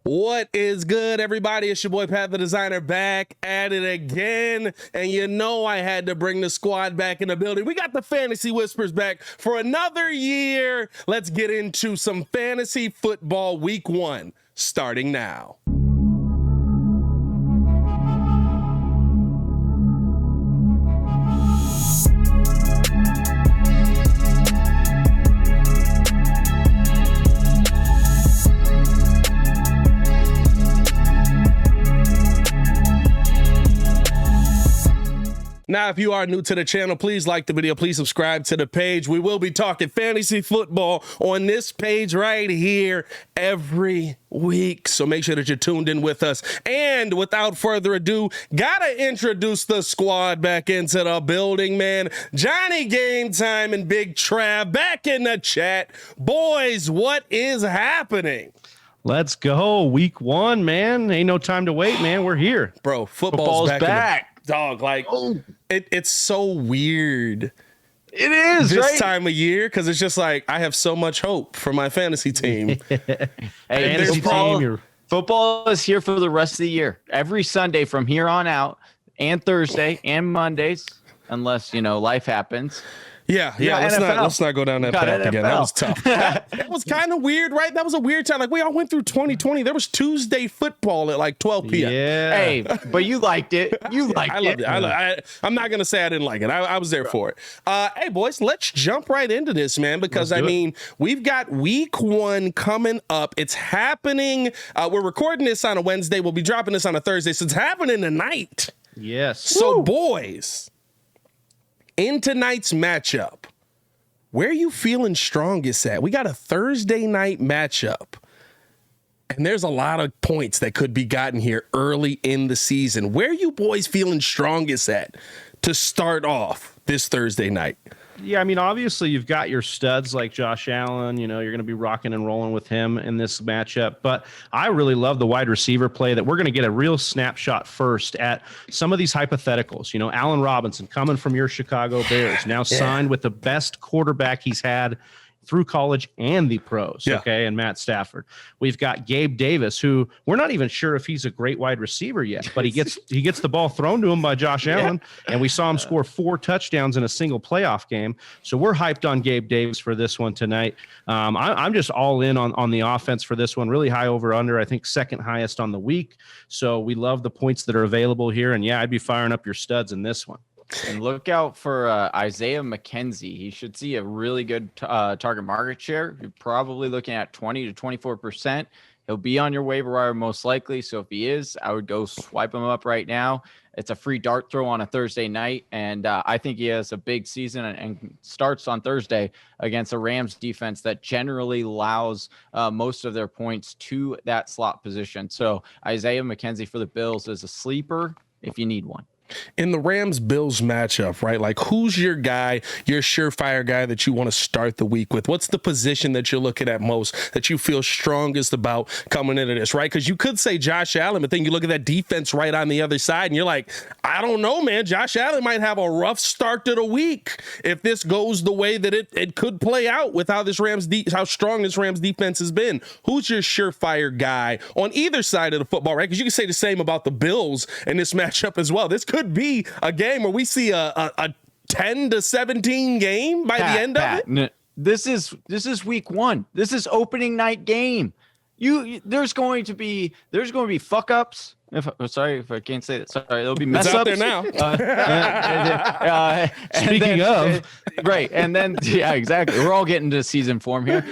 What is good, everybody? It's your boy Pat the Designer back at it again. And you know I had to bring the squad back in the building. We got the Fantasy Whispers back for another year. Let's get into some fantasy football week 1 starting now. Now, if you are new to the channel, please like the video. Please subscribe to the page. We will be talking fantasy football on this page right here every week. So make sure that you're tuned in with us. And without further ado, gotta introduce the squad back into the building, man. Johnny Game Time and Big Trav back in the chat. Boys, what is happening? Let's go. Week 1, man. Ain't no time to wait, man. We're here. Bro, football's back. Dog, like, oh. It's so weird. It is, this right? time of year, because it's just like, I have so much hope for my fantasy team. Football is here for the rest of the year. Every Sunday from here on out, and Thursday, and Mondays, unless, life happens. Yeah. Let's not go down that path again. That was tough. That was kind of weird, right? That was a weird time. Like, we all went through 2020. There was Tuesday football at like 12 p.m. Yeah. Hey, but you liked it. You liked it. I loved it. I'm not going to say I didn't like it. I was there for it. Hey, boys, let's jump right into this, man, because, we've got week 1 coming up. It's happening. We're recording this on a Wednesday. We'll be dropping this on a Thursday, so it's happening tonight. Yes. So, boys, in tonight's matchup, where are you feeling strongest at? We got a Thursday night matchup, and there's a lot of points that could be gotten here early in the season. Where are you boys feeling strongest at to start off this Thursday night? Yeah, I mean, obviously you've got your studs like Josh Allen. You're going to be rocking and rolling with him in this matchup. But I really love the wide receiver play that we're going to get a real snapshot first at some of these hypotheticals. Allen Robinson coming from your Chicago Bears, now signed with the best quarterback he's had through college and the pros, and Matt Stafford. We've got Gabe Davis, who we're not even sure if he's a great wide receiver yet, but he gets the ball thrown to him by Josh Allen, and we saw him score 4 touchdowns in a single playoff game. So we're hyped on Gabe Davis for this one tonight. I'm just all in on the offense for this one. Really high over under, I think second highest on the week. So we love the points that are available here, and I'd be firing up your studs in this one. And look out for Isaiah McKenzie. He should see a really good target market share. You're probably looking at 20 to 24%. He'll be on your waiver wire most likely. So if he is, I would go swipe him up right now. It's a free dart throw on a Thursday night. And I think he has a big season and starts on Thursday against a Rams defense that generally allows most of their points to that slot position. So Isaiah McKenzie for the Bills is a sleeper if you need one. In the Rams-Bills matchup, right? Like, who's your guy, your surefire guy that you want to start the week with? What's the position that you're looking at most, that you feel strongest about coming into this, right? Because you could say Josh Allen, but then you look at that defense right on the other side, and you're like, I don't know, man. Josh Allen might have a rough start to the week if this goes the way that it could play out with how how strong this Rams defense has been. Who's your surefire guy on either side of the football, right? Because you can say the same about the Bills in this matchup as well. This could be a game where we see a 10 to 17 game by the end of it. This is week 1. This is opening night game. There's going to be fuck ups. Sorry if I can't say that. Sorry, there'll be mess ups. It's out there now. Speaking of, right, and then exactly. We're all getting to season form here,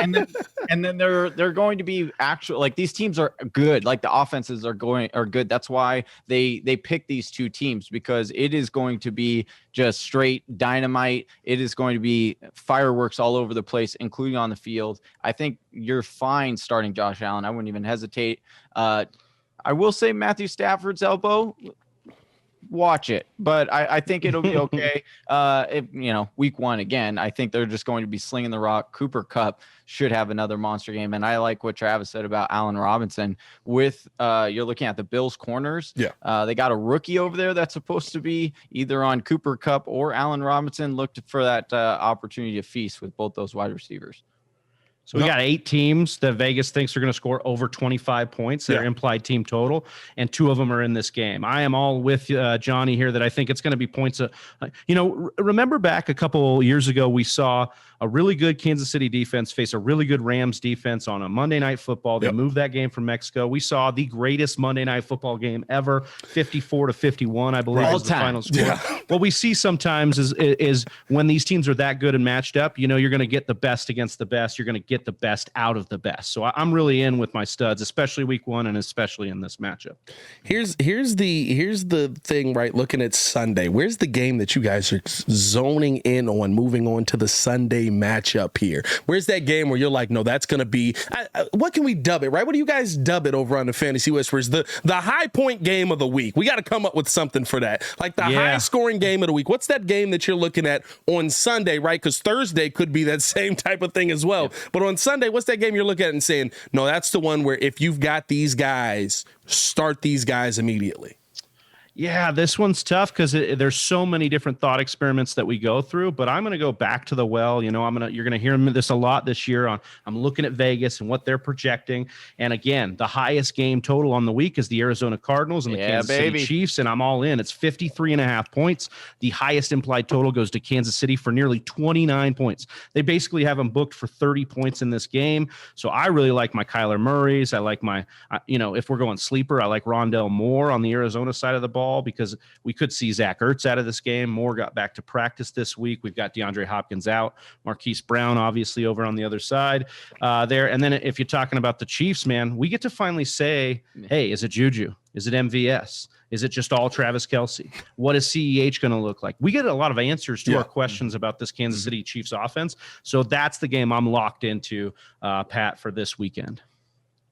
and then they're going to be actual, like, these teams are good. Like, the offenses are good. That's why they pick these two teams, because it is going to be just straight dynamite. It is going to be fireworks all over the place, including on the field. I think you're fine starting Josh Allen. I wouldn't even hesitate. I will say Matthew Stafford's elbow, watch it, but I think it'll be okay. Week 1, again, I think they're just going to be slinging the rock. Cooper Kupp should have another monster game. And I like what Travis said about Allen Robinson with, you're looking at the Bills corners. Yeah. They got a rookie over there that's supposed to be either on Cooper Kupp or Allen Robinson. Looked for that opportunity to feast with both those wide receivers. So we got 8 teams that Vegas thinks are going to score over 25 points, their implied team total, and 2 of them are in this game. I am all with Johnny here that I think it's going to be points. Remember back a couple years ago, we saw a really good Kansas City defense face a really good Rams defense on a Monday Night Football. They moved that game from Mexico. We saw the greatest Monday Night Football game ever, 54-51, I believe, was the final score. Yeah. What we see sometimes is when these teams are that good and matched up, you're going to get the best against the best. You're going to get the best out of the best. So I'm really in with my studs, especially week 1 and especially in this matchup. Here's the thing, right? Looking at Sunday, where's the game that you guys are zoning in on, moving on to the Sunday matchup here? Where's that game where you're like, no, that's going to be, what can we dub it, right? What do you guys dub it over on the Fantasy Whispers? The high point game of the week. We got to come up with something for that. Like the high scoring game of the week. What's that game that you're looking at on Sunday, right? Because Thursday could be that same type of thing as well. Yeah. But on Sunday, what's that game you're looking at and saying, no, that's the one where if you've got these guys, start these guys immediately? Yeah, this one's tough because there's so many different thought experiments that we go through. But I'm going to go back to the well. You're going to hear this a lot this year. I'm looking at Vegas and what they're projecting. And again, the highest game total on the week is the Arizona Cardinals and the Kansas City Chiefs. And I'm all in. It's 53.5 points. The highest implied total goes to Kansas City for nearly 29 points. They basically have them booked for 30 points in this game. So I really like my Kyler Murrays. I like if we're going sleeper, I like Rondell Moore on the Arizona side of the ball, because we could see Zach Ertz out of this game. Moore got back to practice this week. We've got DeAndre Hopkins out. Marquise Brown, obviously, over on the other side there. And then if you're talking about the Chiefs, man, we get to finally say, hey, is it Juju? Is it MVS? Is it just all Travis Kelce? What is CEH going to look like? We get a lot of answers to our questions about this Kansas City Chiefs offense. So that's the game I'm locked into, Pat, for this weekend.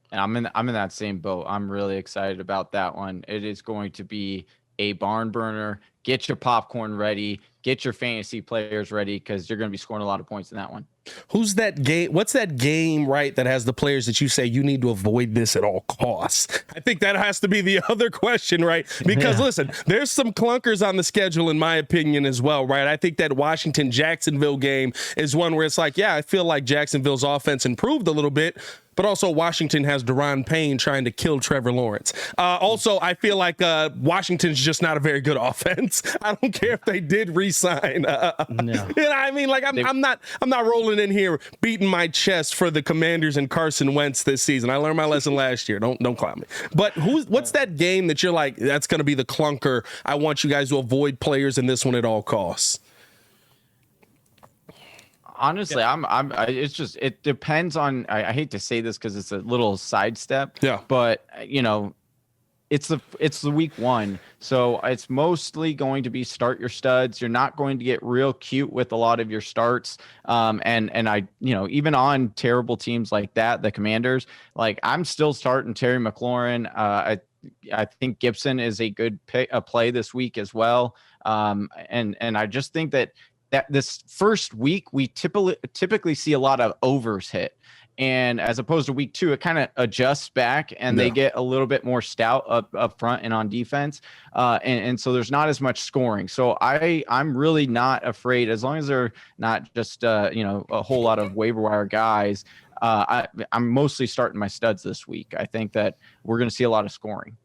And I'm in that same boat. I'm really excited about that one. It is going to be a barn burner. Get your popcorn ready. Get your fantasy players ready, because you're going to be scoring a lot of points in that one. Who's that game? What's that game, right, that has the players that you say you need to avoid this at all costs? I think that has to be the other question, right? Because listen, there's some clunkers on the schedule, in my opinion, as well, right? I think that Washington-Jacksonville game is one where it's like, yeah, I feel like Jacksonville's offense improved a little bit, but also Washington has Daron Payne trying to kill Trevor Lawrence. Also, I feel like Washington's just not a very good offense. I don't care if they did re-sign. No. You know what I mean? Like I'm not rolling in here beating my chest for the Commanders and Carson Wentz this season. I learned my lesson last year. Don't clown me. But what's that game that you're like, that's going to be the clunker? I want you guys to avoid players in this one at all costs. Honestly, it depends on, I hate to say this because it's a little sidestep. Yeah. But it's the week 1. So it's mostly going to be start your studs. You're not going to get real cute with a lot of your starts. And I, even on terrible teams like that, the Commanders, like I'm still starting Terry McLaurin. I think Gibson is a good play this week as well. And I just think that this first week, we typically see a lot of overs hit. And as opposed to week 2, it kind of adjusts back and they get a little bit more stout up front and on defense. And so there's not as much scoring. So I'm really not afraid, as long as they're not just, a whole lot of waiver wire guys. I'm mostly starting my studs this week. I think that we're going to see a lot of scoring.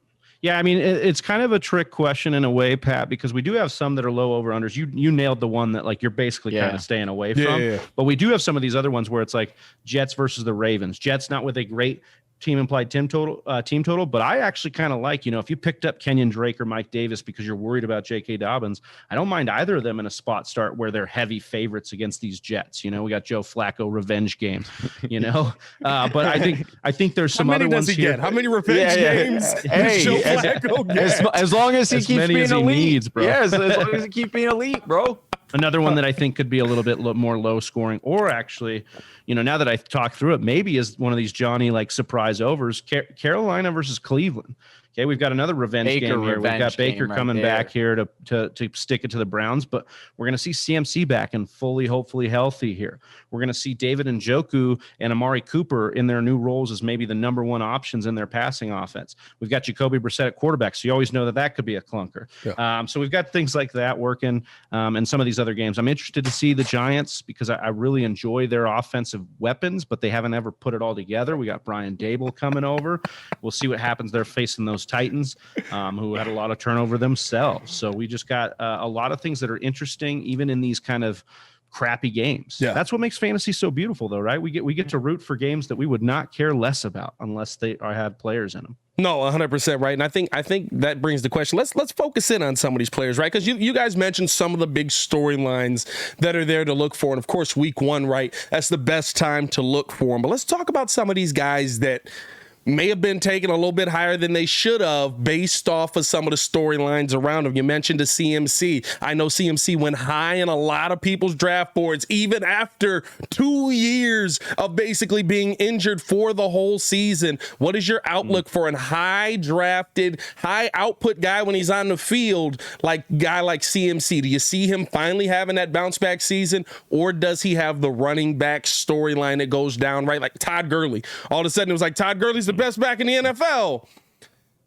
Yeah, I mean, it's kind of a trick question in a way, Pat, because we do have some that are low over-unders. You nailed the one that, like, you're basically kind of staying away from. Yeah. But we do have some of these other ones where it's like Jets versus the Ravens. Jets not with a great team implied team total, but I actually kind of like, if you picked up Kenyon Drake or Mike Davis because you're worried about J.K. Dobbins, I don't mind either of them in a spot start where they're heavy favorites against these Jets. We got Joe Flacco revenge game, but I think there's some other ones here. How many revenge games? Hey, Joe Flacco as long as he keeps being elite, bro. Yes, as long as he keeps being elite, bro. Another one that I think could be a little bit more low scoring, or actually, now that I talk through it, maybe is one of these Johnny like surprise overs. Carolina versus Cleveland. Okay, we've got another revenge game here. We've got Baker coming back here to stick it to the Browns, but we're going to see CMC back and fully, hopefully healthy here. We're going to see David Njoku and Amari Cooper in their new roles as maybe the number one options in their passing offense. We've got Jacoby Brissett at quarterback, so you always know that could be a clunker. Yeah. So we've got things like that working, and some of these other games. I'm interested to see the Giants because I really enjoy their offensive weapons, but they haven't ever put it all together. We got Brian Dable coming over. We'll see what happens. They're facing those Titans, who had a lot of turnover themselves. So we just got a lot of things that are interesting, even in these kind of crappy games. Yeah. That's what makes fantasy so beautiful, though, right? We get to root for games that we would not care less about unless they have players in them. No, 100% right. And I think that brings the question. Let's focus in on some of these players, right? Because you guys mentioned some of the big storylines that are there to look for. And of course, week 1, right? That's the best time to look for them. But let's talk about some of these guys that may have been taken a little bit higher than they should have based off of some of the storylines around him. You mentioned the CMC. I know CMC went high in a lot of people's draft boards, even after 2 years of basically being injured for the whole season. What is your outlook for a high drafted, high output guy when he's on the field, like guy like CMC? Do you see him finally having that bounce back season, or does he have the running back storyline that goes down, right? Like Todd Gurley. All of a sudden it was like Todd Gurley's the best back in the NFL.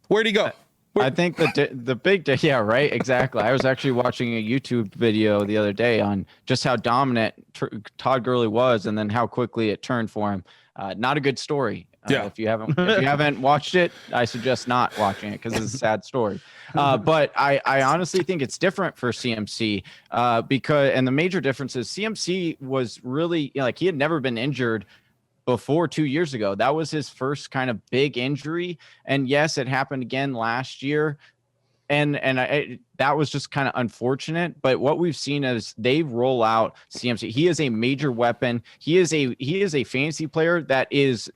Where'd he go? I think the big, yeah, right, exactly. I was actually watching a YouTube video the other day on just how dominant Todd Gurley was, and then how quickly it turned for him. Not a good story. If you haven't watched it, I suggest not watching it because it's a sad story. But I honestly think it's different for CMC and the major difference is CMC was really like he had never been injured before 2 years ago. That was his first kind of big injury. And yes, it happened again last year. And that was just kind of unfortunate. But what we've seen is they roll out CMC. He is a major weapon. He is a fantasy player that is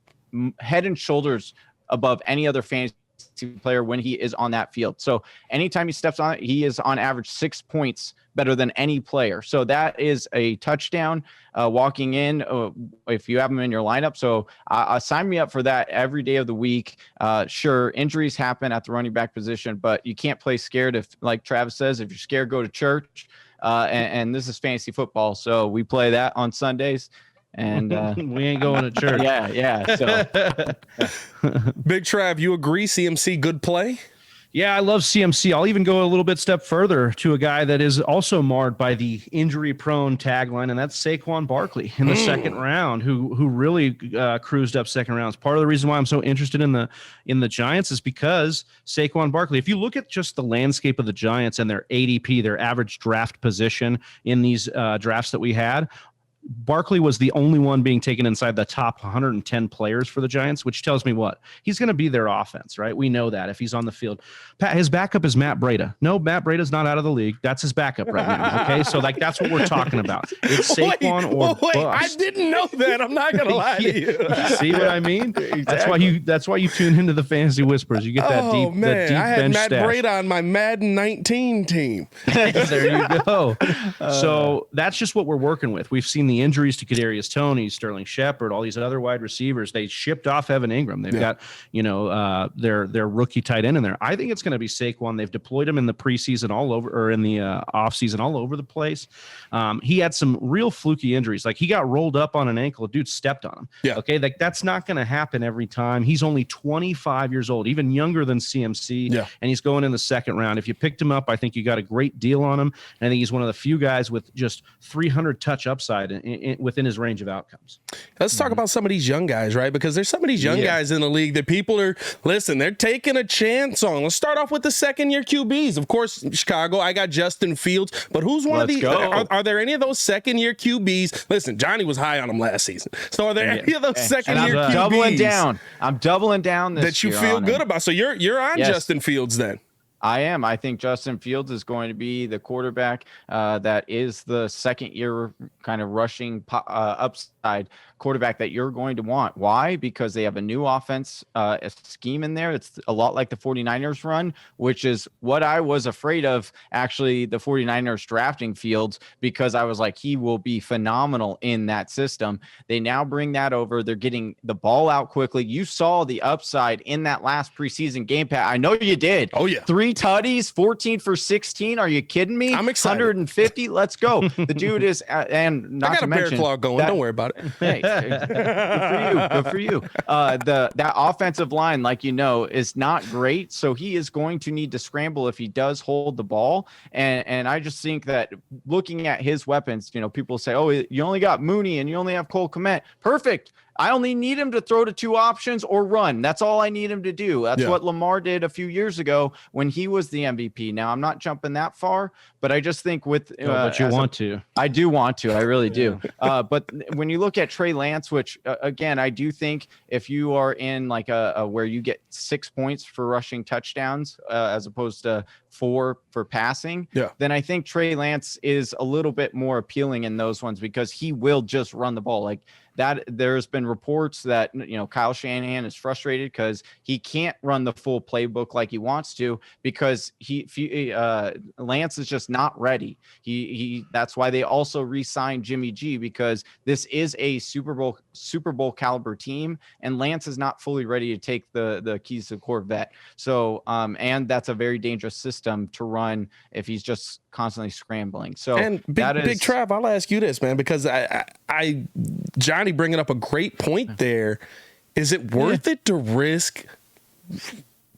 head and shoulders above any other fantasy player when he is on that field. So anytime he steps on it, he is on average 6 points better than any player. So that is a touchdown walking in if you have him in your lineup. So sign me up for that every day of the week. Sure, injuries happen at the running back position, but you can't play scared. If, like Travis says, if you're scared, go to church. And this is fantasy football, so we play that on Sundays. And we ain't going to church. Yeah. So Big Trav, you agree CMC good play? Yeah, I love CMC. I'll even go a little bit step further to a guy that is also marred by the injury-prone tagline, and that's Saquon Barkley in the second round, who really cruised up second rounds. Part of the reason why I'm so interested in the Giants is because Saquon Barkley. If you look at just the landscape of the Giants and their ADP, their average draft position in these drafts that we had, Barkley was the only one being taken inside the top 110 players for the Giants, which tells me what? He's going to be their offense, right? We know that if he's on the field. His backup is Matt Breida. No, Matt Braida's not out of the league. That's his backup right now, okay? So, that's what we're talking about. It's Saquon or bust. I didn't know that. I'm not going to lie to you. See what I mean? Exactly. That's why you tune into the Fantasy Whispers. You get that deep I had Matt stash. Breida on my Madden 19 team. There you go. So that's just what we're working with. We've seen the injuries to Kadarius Toney, Sterling Shepard, all these other wide receivers. They shipped off Evan Ingram. They've got, their rookie tight end in there. I think it's going to be Saquon. They've deployed him in the preseason all over, or in the offseason all over the place. He had some real fluky injuries. Like he got rolled up on an ankle. A dude stepped on him. Yeah. Okay. Like that's not going to happen every time. He's only 25 years old, even younger than CMC. Yeah. And he's going in the second round. If you picked him up, I think you got a great deal on him. And I think he's one of the few guys with just 300 touch upside within his range of outcomes. Let's talk about some of these young guys, right? Because there's some of these young guys in the league that people are, they're taking a chance on. Let's start off with the second-year QBs. Of course, Chicago, I got Justin Fields, but who's one of these? Are there any of those second-year QBs? Listen, Johnny was high on him last season. So are there any of those second-year QBs? I'm doubling down this that you year feel good about. So you're on Justin Fields then. I am. I think Justin Fields is going to be the quarterback that is the second year kind of rushing upside quarterback that you're going to want. Why? Because they have a new offense a scheme in there. It's a lot like the 49ers run, which is what I was afraid of, actually, the 49ers drafting Fields, because I was like, he will be phenomenal in that system. They now bring that over. They're getting the ball out quickly. You saw the upside in that last preseason game, Pat. I know you did. Oh, yeah. 3 tutties, 14 for 16. Are you kidding me? I'm excited. 150. Let's go. The dude is, and not I got to a bear mention, claw going. Don't worry about it. Hey, good for you. That offensive line, like is not great. So he is going to need to scramble if he does hold the ball. And I just think that looking at his weapons, people say, oh, you only got Mooney and you only have Cole Kmet. Perfect. I only need him to throw to 2 options or run. That's all I need him to do. That's what Lamar did a few years ago when he was the MVP. Now, I'm not jumping that far, but I just think with but you want to. I do want to. I really do. But when you look at Trey Lance, which again, I do think if you are in like a where you get 6 points for rushing touchdowns as opposed to 4 for passing, then I think Trey Lance is a little bit more appealing in those ones because he will just run the ball. Like that, there's been reports that Kyle Shanahan is frustrated because he can't run the full playbook like he wants to because Lance is just not ready. That's why they also re-signed Jimmy G, because this is a Super Bowl caliber team, and Lance is not fully ready to take the keys to the Corvette. So and that's a very dangerous system to run if he's just constantly scrambling. So and Big Trav, I'll ask you this, man, because I Johnny bringing up a great point there. Is it worth it to risk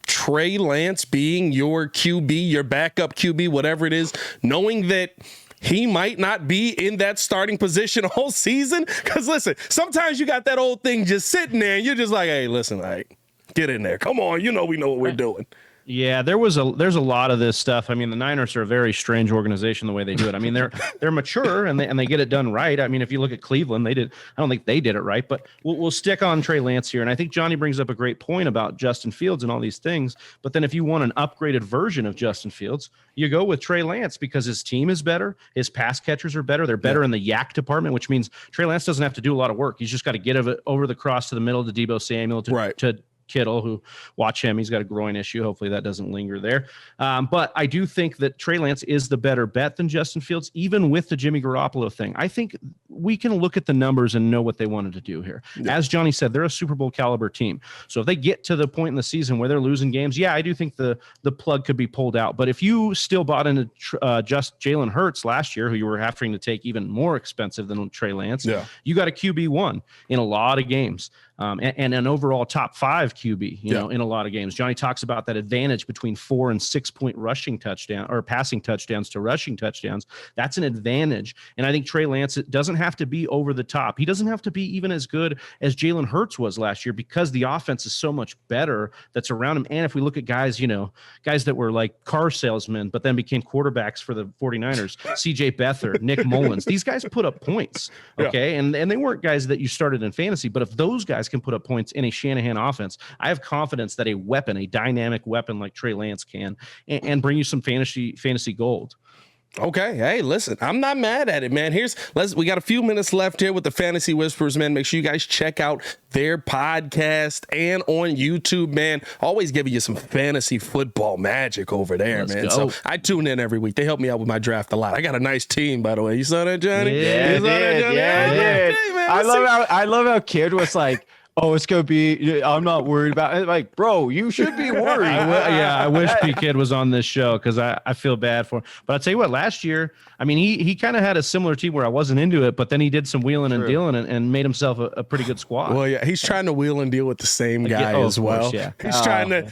Trey Lance being your QB, your backup QB, whatever it is, knowing that he might not be in that starting position all season? Because listen, sometimes you got that old thing just sitting there and you're just like, hey, listen, like, get in there. Come on, we know what we're doing. Yeah, there's a lot of this stuff. I mean, the Niners are a very strange organization the way they do it. I mean, they're mature and they get it done right. I mean, if you look at Cleveland, I don't think they did it right, but we'll stick on Trey Lance here. And I think Johnny brings up a great point about Justin Fields and all these things. But then if you want an upgraded version of Justin Fields, you go with Trey Lance because his team is better. His pass catchers are better. They're better in the yak department, which means Trey Lance doesn't have to do a lot of work. He's just got to get over the cross to the middle to Deebo Samuel to Kittle, who watch him. He's got a groin issue. Hopefully that doesn't linger there. But I do think that Trey Lance is the better bet than Justin Fields, even with the Jimmy Garoppolo thing. I think we can look at the numbers and know what they wanted to do here. Yeah. As Johnny said, they're a Super Bowl caliber team. So if they get to the point in the season where they're losing games, I do think the plug could be pulled out. But if you still bought into just Jalen Hurts last year, who you were having to take even more expensive than Trey Lance, you got a QB1 in a lot of games. And an overall top 5 QB, in a lot of games. Johnny talks about that advantage between 4 and 6 point rushing touchdown or passing touchdowns to rushing touchdowns. That's an advantage. And I think Trey Lance doesn't have to be over the top. He doesn't have to be even as good as Jalen Hurts was last year because the offense is so much better that's around him. And if we look at guys that were like car salesmen, but then became quarterbacks for the 49ers, CJ Beathard, Nick Mullins, these guys put up points. Okay. And they weren't guys that you started in fantasy, but if those guys can put up points in a Shanahan offense, I have confidence that a dynamic weapon like Trey Lance can and bring you some fantasy gold. Okay. Hey, listen, I'm not mad at it, man. We got a few minutes left here with the Fantasy Whispers, man. Make sure you guys check out their podcast and on YouTube, man. Always giving you some fantasy football magic over there, man. Go. So I tune in every week. They help me out with my draft a lot. I got a nice team, by the way. You saw that, Johnny? Yeah, I love how Kid was like, oh, it's going to be, I'm not worried about it. Like, bro, you should be worried. I wish P-Kid was on this show because I feel bad for him. But I'll tell you what, last year, I mean, he kind of had a similar team where I wasn't into it, but then he did some wheeling and dealing and made himself a pretty good squad. Well, yeah, he's trying to wheel and deal with the same guy as well. Course,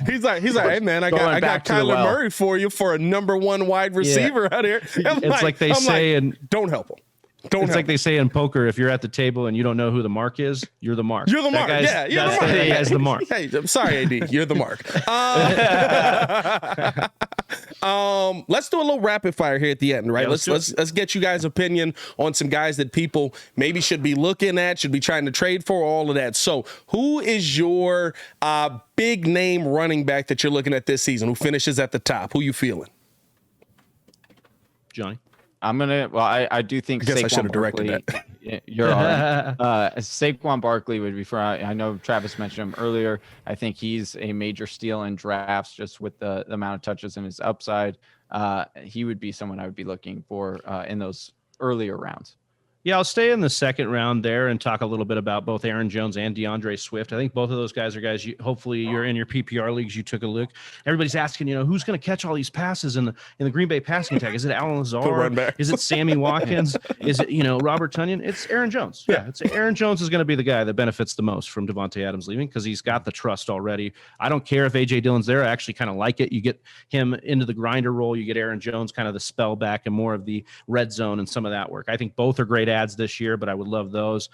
He's like, hey, man, I got Kyler Murray for you for a number 1 wide receiver out here. It's like they say, don't help him. Like they say in poker, if you're at the table and you don't know who the mark is, you're the mark. You're the mark. That guy's the mark. Hey, I'm sorry, AD. You're the mark. Let's do a little rapid fire here at the end, right? Yeah, let's get you guys' opinion on some guys that people maybe should be looking at, should be trying to trade for, all of that. So, who is your big name running back that you're looking at this season? Who finishes at the top? Who you feeling? Johnny. I do think I guess Saquon I should have directed Barkley, you're all right. Saquon Barkley would be for, I know Travis mentioned him earlier. I think he's a major steal in drafts just with the amount of touches and his upside. He would be someone I would be looking for in those earlier rounds. Yeah, I'll stay in the second round there and talk a little bit about both Aaron Jones and DeAndre Swift. I think both of those guys are guys, hopefully you're in your PPR leagues, you took a look. Everybody's asking, who's going to catch all these passes in the Green Bay passing attack? Is it Alan Lazard? Is it Sammy Watkins? Is it, Robert Tonyan? It's Aaron Jones. Yeah, it's Aaron Jones is going to be the guy that benefits the most from Devontae Adams leaving because he's got the trust already. I don't care if A.J. Dillon's there. I actually kind of like it. You get him into the grinder role. You get Aaron Jones kind of the spell back and more of the red zone and some of that work. I think both are great ads this year, but I would love those.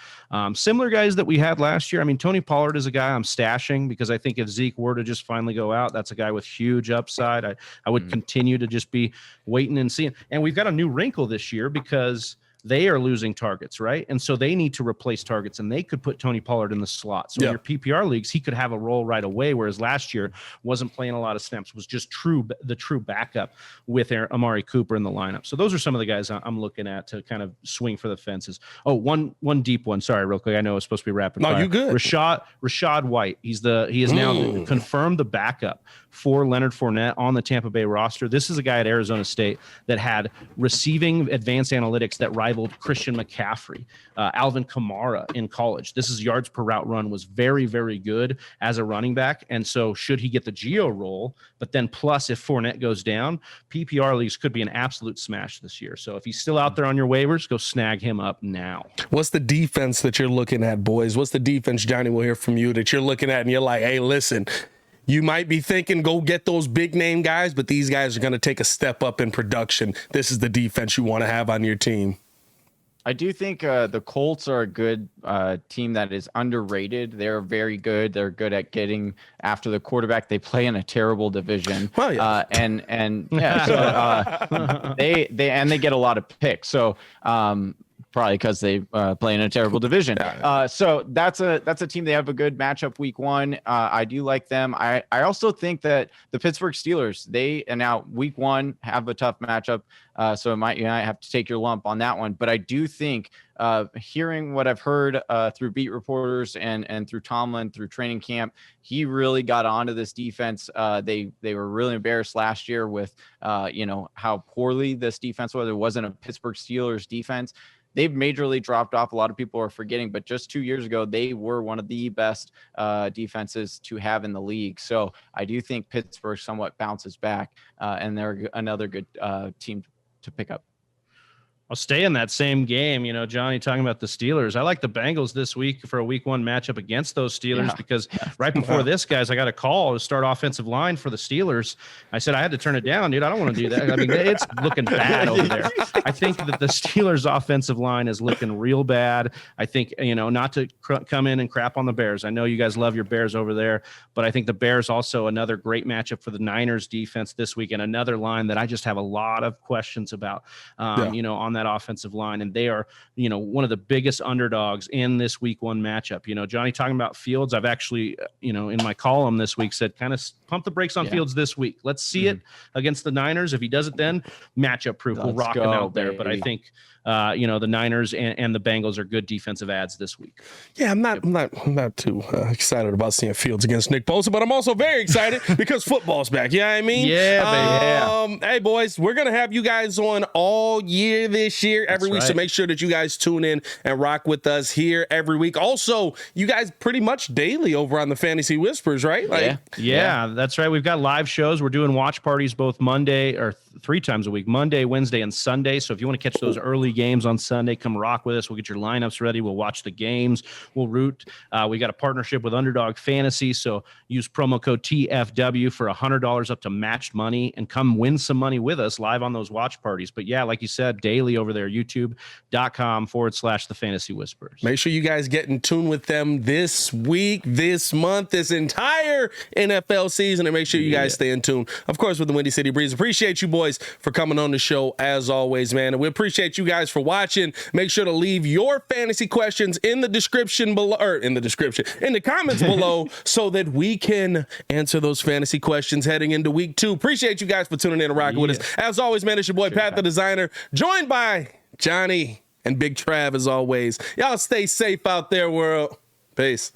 Similar guys that we had last year. I mean, Tony Pollard is a guy I'm stashing because I think if Zeke were to just finally go out, that's a guy with huge upside. I would continue to just be waiting and seeing. And we've got a new wrinkle this year because they are losing targets, right? And so they need to replace targets, and they could put Tony Pollard in the slot. So in your PPR leagues, he could have a role right away, whereas last year wasn't playing a lot of snaps, was just the true backup with Amari Cooper in the lineup. So those are some of the guys I'm looking at to kind of swing for the fences. Oh, one deep one. Sorry, real quick. I know it's supposed to be rapid fire. No, you good. Rashad White. He is now confirmed the backup for Leonard Fournette on the Tampa Bay roster. This is a guy at Arizona State that had receiving advanced analytics that rivaled Christian McCaffrey, Alvin Kamara in college. This is yards per route run was very, very good as a running back. And so should he get the Geo role, but then plus if Fournette goes down, PPR leagues could be an absolute smash this year. So if he's still out there on your waivers, go snag him up now. What's the defense that you're looking at, boys? What's the defense, Johnny, we'll hear from you, that you're looking at and you're like, hey, listen, you might be thinking go get those big name guys, but these guys are going to take a step up in production. This is the defense you want to have on your team. I do think the Colts are a good team that is underrated. They're very good. They're good at getting after the quarterback. They play in a terrible division. Well, yeah. So they get a lot of picks. So probably because they play in a terrible division. So that's a team. They have a good matchup week one. I do like them. I also think that the Pittsburgh Steelers, and now week one have a tough matchup. So you might have to take your lump on that one. But I do think hearing what I've heard through beat reporters and through Tomlin, through training camp, he really got onto this defense. They were really embarrassed last year with, how poorly this defense was. It wasn't a Pittsburgh Steelers defense. They've majorly dropped off. A lot of people are forgetting, but just 2 years ago, they were one of the best defenses to have in the league. So I do think Pittsburgh somewhat bounces back, and they're another good team to pick up. I'll stay in that same game. Johnny talking about the Steelers. I like the Bengals this week for a week one matchup against those Steelers because right before this, guys, I got a call to start offensive line for the Steelers. I said I had to turn it down, dude. I don't want to do that. I mean, it's looking bad over there. I think that the Steelers offensive line is looking real bad. I think, not to come in and crap on the Bears. I know you guys love your Bears over there, but I think the Bears also another great matchup for the Niners defense this week and another line that I just have a lot of questions about, on that offensive line. And they are, one of the biggest underdogs in this week one matchup. Johnny talking about Fields. I've actually, in my column this week said kind of pump the brakes on Fields this week. Let's see it against the Niners. If he does it, then matchup proof. We'll rock him out there. But I think, the Niners and the Bengals are good defensive ads this week. Yeah, I'm not too excited about seeing Fields against Nick Bosa, but I'm also very excited because football's back. You know what I mean? Yeah, baby. Hey, boys, we're going to have you guys on all year this year, every week. Right. So make sure that you guys tune in and rock with us here every week. Also, you guys pretty much daily over on the Fantasy Whispers, right? Yeah, that's right. We've got live shows. We're doing watch parties both Monday or 3 times a week, Monday, Wednesday, and Sunday. So if you want to catch those early games on Sunday, come rock with us. We'll get your lineups ready. We'll watch the games. We'll root. We got a partnership with Underdog Fantasy. So use promo code TFW for $100 up to matched money and come win some money with us live on those watch parties. But yeah, like you said, daily over there, youtube.com/The Fantasy Whispers. Make sure you guys get in tune with them this week, this month, this entire NFL season, and make sure you guys stay in tune, of course, with the Windy City Breeze. Appreciate you boys for coming on the show as always, man. And we appreciate you guys for watching. Make sure to leave your fantasy questions in the description below, or in the comments below, so that we can answer those fantasy questions heading into week 2. Appreciate you guys for tuning in and rocking with us. As always, man, it's your boy, Pat the Designer, joined by Johnny and Big Trav as always. Y'all stay safe out there, world. Peace.